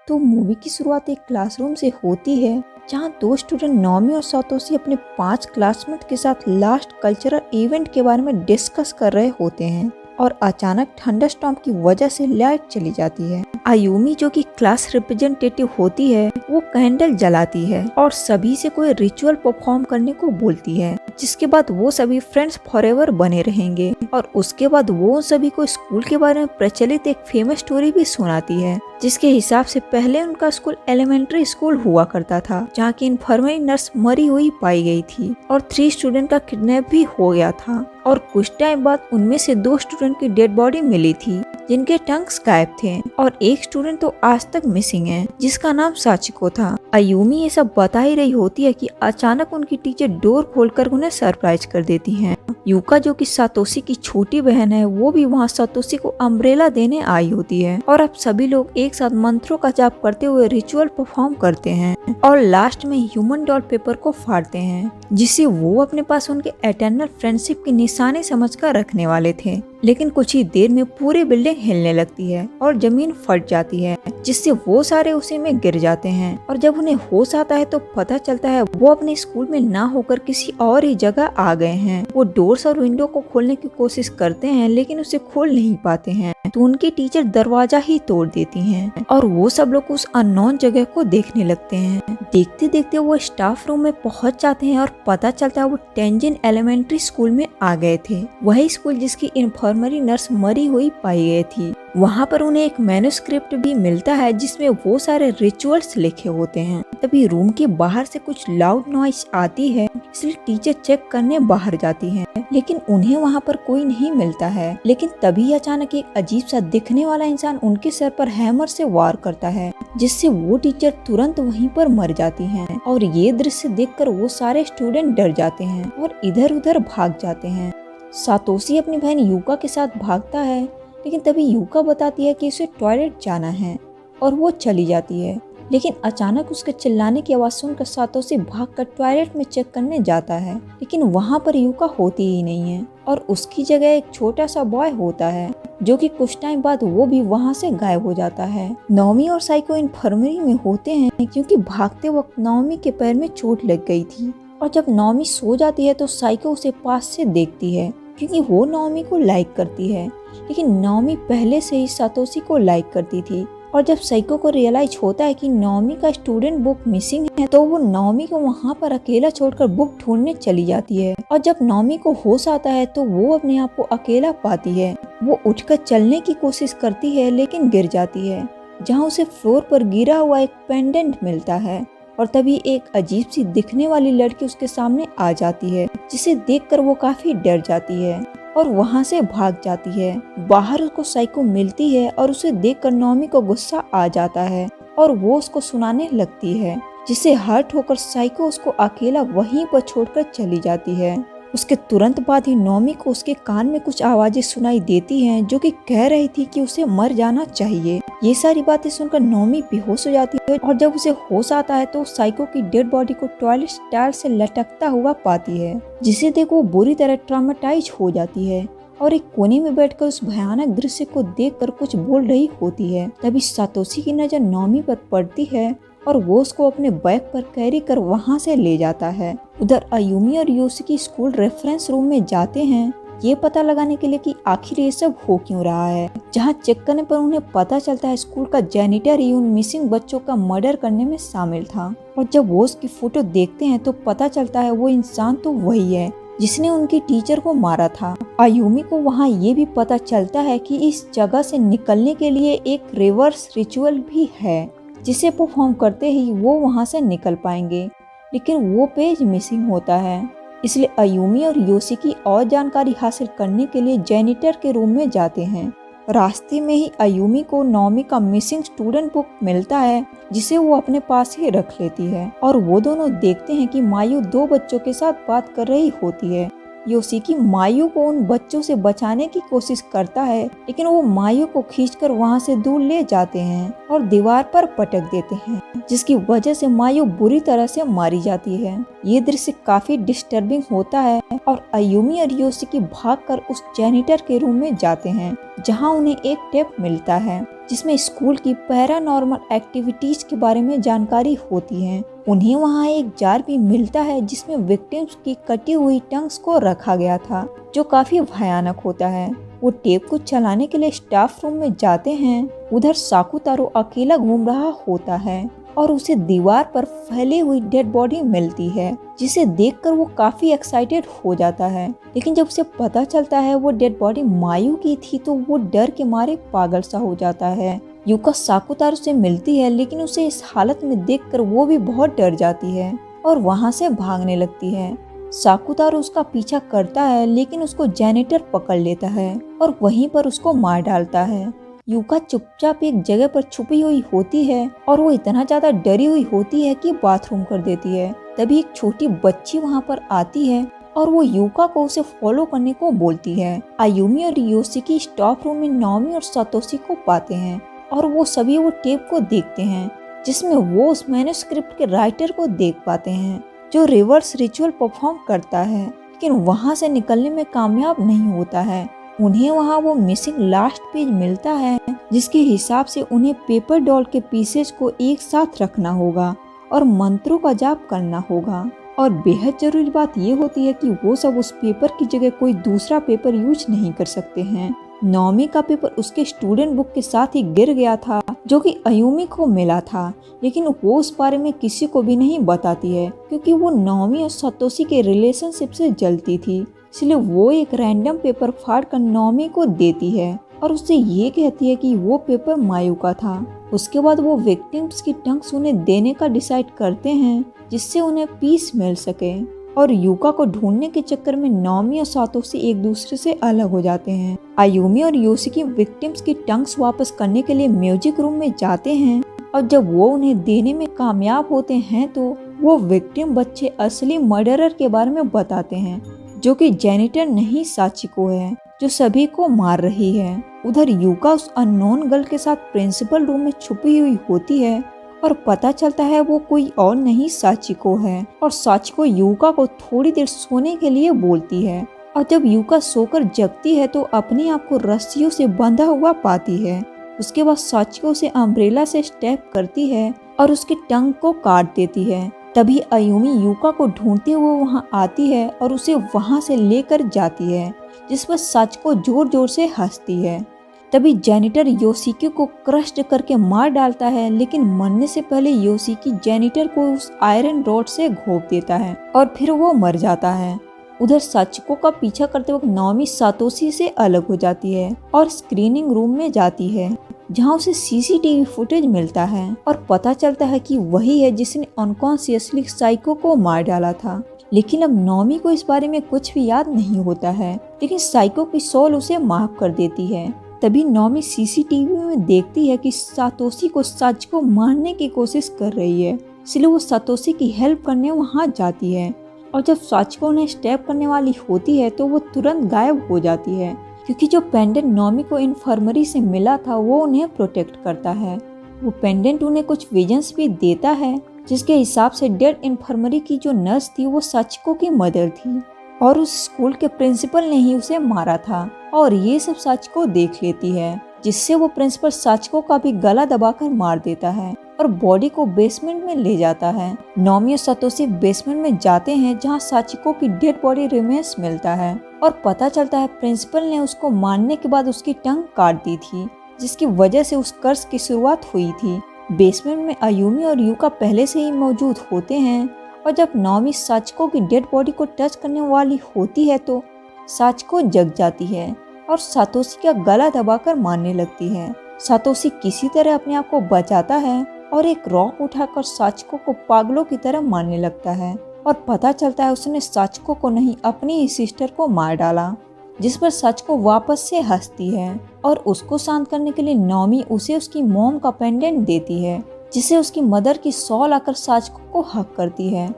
तो मूवी की शुरुआत एक क्लासरूम से होती है जहां दो स्टूडेंट नोमी और सातोशी अपने 5 क्लासमेट के साथ लास्ट कल्चरल इवेंट के बारे में डिस्कस कर रहे होते हैं और अचानक थंडरस्टॉर्म की वजह से लाइट चली जाती है। आयुमी जो कि क्लास रिप्रेजेंटेटिव होती है वो कैंडल जलाती है और सभी से कोई रिचुअल परफॉर्म करने को बोलती है, जिसके बाद वो सभी फ्रेंड्स फॉरएवर बने रहेंगे। और उसके बाद वो सभी को स्कूल के बारे में प्रचलित एक फेमस स्टोरी भी सुनाती है, जिसके हिसाब से पहले उनका स्कूल एलिमेंट्री स्कूल हुआ करता था जहाँ की इन्फर्मरी नर्स मरी हुई पाई गई थी और 3 स्टूडेंट का किडनैप भी हो गया था। और कुछ टाइम बाद उनमें से 2 स्टूडेंट की डेड बॉडी मिली थी जिनके टंग्स गायब थे और एक स्टूडेंट तो आज तक मिसिंग है जिसका नाम साचिको था। आयुमी ये सब बता ही रही होती है कि अचानक उनकी टीचर डोर खोलकर उन्हें सरप्राइज कर देती हैं। यूका जो कि सातोशी की छोटी बहन है वो भी वहाँ सातोशी को अम्ब्रेला देने आई होती है और अब सभी लोग एक साथ मंत्रों का जाप करते हुए रिचुअल परफॉर्म करते हैं और लास्ट में ह्यूमन डॉल पेपर को फाड़ते हैं जिसे वो अपने पास उनके एटर्नल फ्रेंडशिप की निशानी समझकर रखने वाले थे। लेकिन कुछ ही देर में पूरी बिल्डिंग हिलने लगती है और जमीन फट जाती है जिससे वो सारे उसी में गिर जाते हैं और जब उन्हें होश आता है तो पता चलता है वो अपने स्कूल में ना होकर किसी और ही जगह आ गए हैं। वो डोर्स और विंडो को खोलने की कोशिश करते हैं लेकिन उसे खोल नहीं पाते हैं तो उनकी टीचर दरवाजा ही तोड़ देती हैं और वो सब लोग उस अननोन जगह को देखने लगते हैं। देखते देखते वो स्टाफ रूम में पहुंच जाते हैं और पता चलता है वो टेंजिन एलिमेंट्री स्कूल में आ गए थे, वही स्कूल जिसकी इन्फर्मरी नर्स मरी हुई पाई गई थी। वहाँ पर उन्हें एक मैन्युस्क्रिप्ट भी मिलता है जिसमें वो सारे रिचुअल्स लिखे होते हैं। तभी रूम के बाहर से कुछ लाउड नॉइस आती है, इसलिए टीचर चेक करने बाहर जाती हैं, लेकिन उन्हें वहाँ पर कोई नहीं मिलता है। लेकिन तभी अचानक एक अजीब सा दिखने वाला इंसान उनके सर पर हैमर से वार करता है जिससे वो टीचर तुरंत वहीं पर मर जाती हैं। और ये दृश्य देखकर वो सारे स्टूडेंट डर जाते हैं और इधर उधर भाग जाते हैं। सातोशी अपनी बहन यूका के साथ भागता है लेकिन तभी यूका बताती है कि उसे टॉयलेट जाना है और वो चली जाती है। लेकिन अचानक उसके चिल्लाने की आवाज़ सुनकर सातोशी भागकर टॉयलेट में चेक करने जाता है लेकिन वहाँ पर यूका होती ही नहीं है और उसकी जगह एक छोटा सा बॉय होता है जो कि कुछ टाइम बाद वो भी वहाँ से गायब हो जाता है। नोमी और साइको इन्फर्मरी में होते हैं क्योंकि भागते वक्त नोमी के पैर में चोट लग गई थी और जब नोमी सो जाती है तो साइको उसे पास से देखती है क्योंकि वो नोमी को लाइक करती है, लेकिन नोमी पहले से ही सातोशी को लाइक करती थी। और जब साइको को रियलाइज होता है कि नोमी का स्टूडेंट बुक मिसिंग है तो वो नोमी को वहाँ पर अकेला छोड़कर बुक ढूंढने चली जाती है और जब नोमी को होश आता है तो वो अपने आप को अकेला पाती है। वो उठकर चलने की कोशिश करती है लेकिन गिर जाती है जहाँ उसे फ्लोर पर गिरा हुआ एक पेंडेंट मिलता है और तभी एक अजीब सी दिखने वाली लड़की उसके सामने आ जाती है जिसे देखकर वो काफी डर जाती है और वहाँ से भाग जाती है। बाहर उसको साइको मिलती है और उसे देखकर नोमी को गुस्सा आ जाता है और वो उसको सुनाने लगती है जिससे हर्ट होकर साइको उसको अकेला वहीं पर छोड़कर चली जाती है। उसके तुरंत बाद ही नोमी को उसके कान में कुछ आवाजें सुनाई देती हैं जो कि कह रही थी कि उसे मर जाना चाहिए। ये सारी बातें सुनकर नोमी बेहोश हो जाती है और जब उसे होश आता है तो साइको की डेड बॉडी को टॉयलेट टाइल से लटकता हुआ पाती है जिसे देख वो बुरी तरह ट्रॉमेटाइज हो जाती है और एक कोने में बैठकर उस भयानक दृश्य को देखकर कुछ बोल रही होती है। तभी सातोशी की नजर नोमी पर पड़ती है और वो उसको अपने बैग पर कैरी कर वहाँ से ले जाता है। उधर आयुमी और योशिकी स्कूल रेफरेंस रूम में जाते हैं ये पता लगाने के लिए कि आखिर ये सब हो क्यों रहा है, जहाँ चेक करने पर उन्हें पता चलता है स्कूल का जेनिटर ही उन मिसिंग बच्चों का मर्डर करने में शामिल था। और जब वो उसकी फोटो देखते हैं तो पता चलता है वो इंसान तो वही है जिसने उनकी टीचर को मारा था। आयुमी को वहाँ ये भी पता चलता है कि इस जगह से निकलने के लिए एक रिवर्स रिचुअल भी है जिसे परफॉर्म करते ही वो वहाँ से निकल पाएंगे, लेकिन वो पेज मिसिंग होता है। इसलिए आयुमी और योशिकी और जानकारी हासिल करने के लिए जेनिटर के रूम में जाते हैं। रास्ते में ही आयुमी को नोमी का मिसिंग स्टूडेंट बुक मिलता है जिसे वो अपने पास ही रख लेती है और वो दोनों देखते हैं कि मायू 2 बच्चों के साथ बात कर रही होती है। योशिकी मायू को उन बच्चों से बचाने की कोशिश करता है लेकिन वो मायू को खींचकर वहाँ से दूर ले जाते हैं और दीवार पर पटक देते हैं जिसकी वजह से मायू बुरी तरह से मारी जाती है। ये दृश्य काफी डिस्टर्बिंग होता है और आयुमी और योशिकी भागकर उस जेनिटर के रूम में जाते हैं जहाँ उन्हें एक टेप मिलता है जिसमें स्कूल की पैरानॉर्मल एक्टिविटीज के बारे में जानकारी होती है। उन्हें वहाँ एक जार भी मिलता है जिसमें विक्टिम्स की कटी हुई टंग्स को रखा गया था, जो काफी भयानक होता है। वो टेप को चलाने के लिए स्टाफ रूम में जाते हैं। उधर साकुतारो अकेला घूम रहा होता है और उसे दीवार पर फैली हुई डेड बॉडी मिलती है, जिसे देखकर वो काफी एक्साइटेड हो जाता है। लेकिन जब उसे पता चलता है वो डेड बॉडी मायू की थी तो वो डर के मारे पागल सा हो जाता है। युका साकुतारो से मिलती है, लेकिन उसे इस हालत में देखकर वो भी बहुत डर जाती है और वहाँ से भागने लगती है। साकुतारो उसका पीछा करता है, लेकिन उसको जेनिटर पकड़ लेता है और वहीं पर उसको मार डालता है। युका चुपचाप एक जगह पर छुपी हुई होती है और वो इतना ज्यादा डरी हुई होती है कि बाथरूम कर देती है। तभी एक छोटी बच्ची वहाँ पर आती है और वो युका को उसे फॉलो करने को बोलती है। आयुमी और योशिकी स्टाफ रूम में नाओमी और सातोशी को पाते हैं और वो सभी वो टेप को देखते हैं, जिसमें वो उस मैन्युस्क्रिप्ट के राइटर को देख पाते हैं जो रिवर्स रिचुअल परफॉर्म करता है, लेकिन वहाँ से निकलने में कामयाब नहीं होता है। उन्हें वहाँ वो मिसिंग लास्ट पेज मिलता है, जिसके हिसाब से उन्हें पेपर डॉल के पीसेज को एक साथ रखना होगा और मंत्रों का जाप करना होगा। और बेहद जरूरी बात ये होती है कि वो सब उस पेपर की जगह कोई दूसरा पेपर यूज नहीं कर सकते हैं। नाओमी का पेपर उसके स्टूडेंट बुक के साथ ही गिर गया था, जो कि आयुमी को मिला था, लेकिन वो उस बारे में किसी को भी नहीं बताती है क्योंकि वो नाओमी और सातोशी के रिलेशनशिप से जलती थी। इसलिए वो एक रैंडम पेपर फाड़ कर नाओमी को देती है और उससे ये कहती है कि वो पेपर मायू का था। उसके बाद वो विक्टिम्स की टंग्स उन्हें देने का डिसाइड करते हैं, जिससे उन्हें पीस मिल सके। और युका को ढूंढने के चक्कर में नाओमी और सातोशी एक दूसरे से अलग हो जाते हैं। आयुमी और योशिकी विक्टिम्स की टंग्स वापस करने के लिए म्यूजिक रूम में जाते हैं और जब वो उन्हें देने में कामयाब होते हैं तो वो विक्टिम बच्चे असली मर्डरर के बारे में बताते हैं, जो कि जेनिटर नहीं साचिको है, जो सभी को मार रही है। उधर युका उस अननोन गर्ल के साथ प्रिंसिपल रूम में छुपी हुई होती है और पता चलता है वो कोई और नहीं साचिको है। और साचिको युका को थोड़ी देर सोने के लिए बोलती है और जब युका सोकर जगती है तो अपने आप को रस्सियों से बंधा हुआ पाती है। उसके बाद साचिको से अम्ब्रेला से स्टेप करती है और उसके टंग को काट देती है। तभी आयुमी युका को ढूंढते हुए वहाँ आती है और उसे वहाँ से लेकर जाती है, जिस पर साचिको जोर जोर से हंसती है। तभी जेनिटर योशिकी को क्रश करके मार डालता है, लेकिन मरने से पहले योशिकी जेनिटर को उस आयरन रॉड से घोंप देता है और फिर वो मर जाता है। उधर साचिको का पीछा करते वक्त नाओमी सातोशी से अलग हो जाती है और स्क्रीनिंग रूम में जाती है, जहां उसे सीसीटीवी फुटेज मिलता है और पता चलता है कि वही है जिसने अनकॉन्शियसली साइको को मार डाला था। लेकिन अब नाओमी को इस बारे में कुछ भी याद नहीं होता है, लेकिन साइको की सोल उसे माफ कर देती है। तभी नाओमी सीसीटीवी में देखती है कि सातोशी को साचिको मारने की कोशिश कर रही है, इसलिए वो सातोशी की हेल्प करने वहाँ जाती है। और जब साचिको उन्हें स्टैब करने वाली होती है तो वो तुरंत गायब हो जाती है, क्योंकि जो पेंडेंट नाओमी को इन्फर्मरी से मिला था वो उन्हें प्रोटेक्ट करता है। वो पेंडेंट उन्हें कुछ विजन्स भी देता है, जिसके हिसाब से डेड इन्फर्मरी की जो नर्स थी वो साचिको की मदर थी और उस स्कूल के प्रिंसिपल ने ही उसे मारा था। और ये सब साचिको देख लेती है, जिससे वो प्रिंसिपल साचिको का भी गला दबाकर मार देता है और बॉडी को बेसमेंट में ले जाता है। नाओमी और सातोशी बेसमेंट में जाते हैं, जहां साचिको की डेड बॉडी रिमेन्स मिलता है और पता चलता है प्रिंसिपल ने उसको मारने के बाद उसकी टंग काट दी थी, जिसकी वजह से उस कर्स की शुरुआत हुई थी। बेसमेंट में आयुमी और युका पहले से ही मौजूद होते हैं और जब नाओमी साचिको की डेड बॉडी को टच करने वाली होती है तो साचिको जग जाती है और सातोशी का गला दबाकर मारने लगती है। सातोशी किसी तरह अपने आप को बचाता है और एक रॉक उठाकर साचिको को पागलों की तरह मारने लगता है और पता चलता है उसने साचिको को नहीं, अपनी ही सिस्टर को मार डाला, जिस पर साचिको वापस से हंसती है और उसको शांत करने के लिए नाओमी उसे उसकी मॉम का पेंडेंट देती है, जिसे उसकी मदर की सॉल आकर साचिको को हक करती है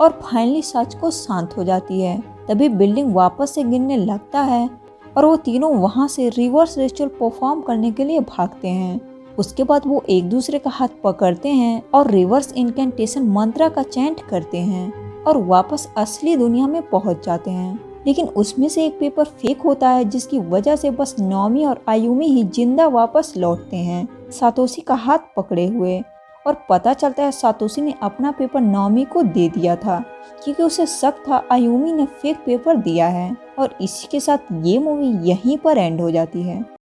और फाइनली साचिको शांत हो जाती है। तभी बिल्डिंग वापस से गिरने लगता है और वो तीनों वहाँ से रिवर्स रिचुअल परफॉर्म करने के लिए भागते हैं। उसके बाद वो एक दूसरे का हाथ पकड़ते हैं और रिवर्स इनकेंटेशन मंत्र का चैंट करते हैं और वापस असली दुनिया में पहुंच जाते हैं। लेकिन उसमें से एक पेपर फेक होता है, जिसकी वजह से बस नोमी और आयुमी ही जिंदा वापस लौटते हैं, सातोशी का हाथ पकड़े हुए। और पता चलता है सातोशी ने अपना पेपर नोमी को दे दिया था, क्योंकि उसे शक था आयुमी ने फेक पेपर दिया है। और इसी के साथ ये मूवी यहीं पर एंड हो जाती है।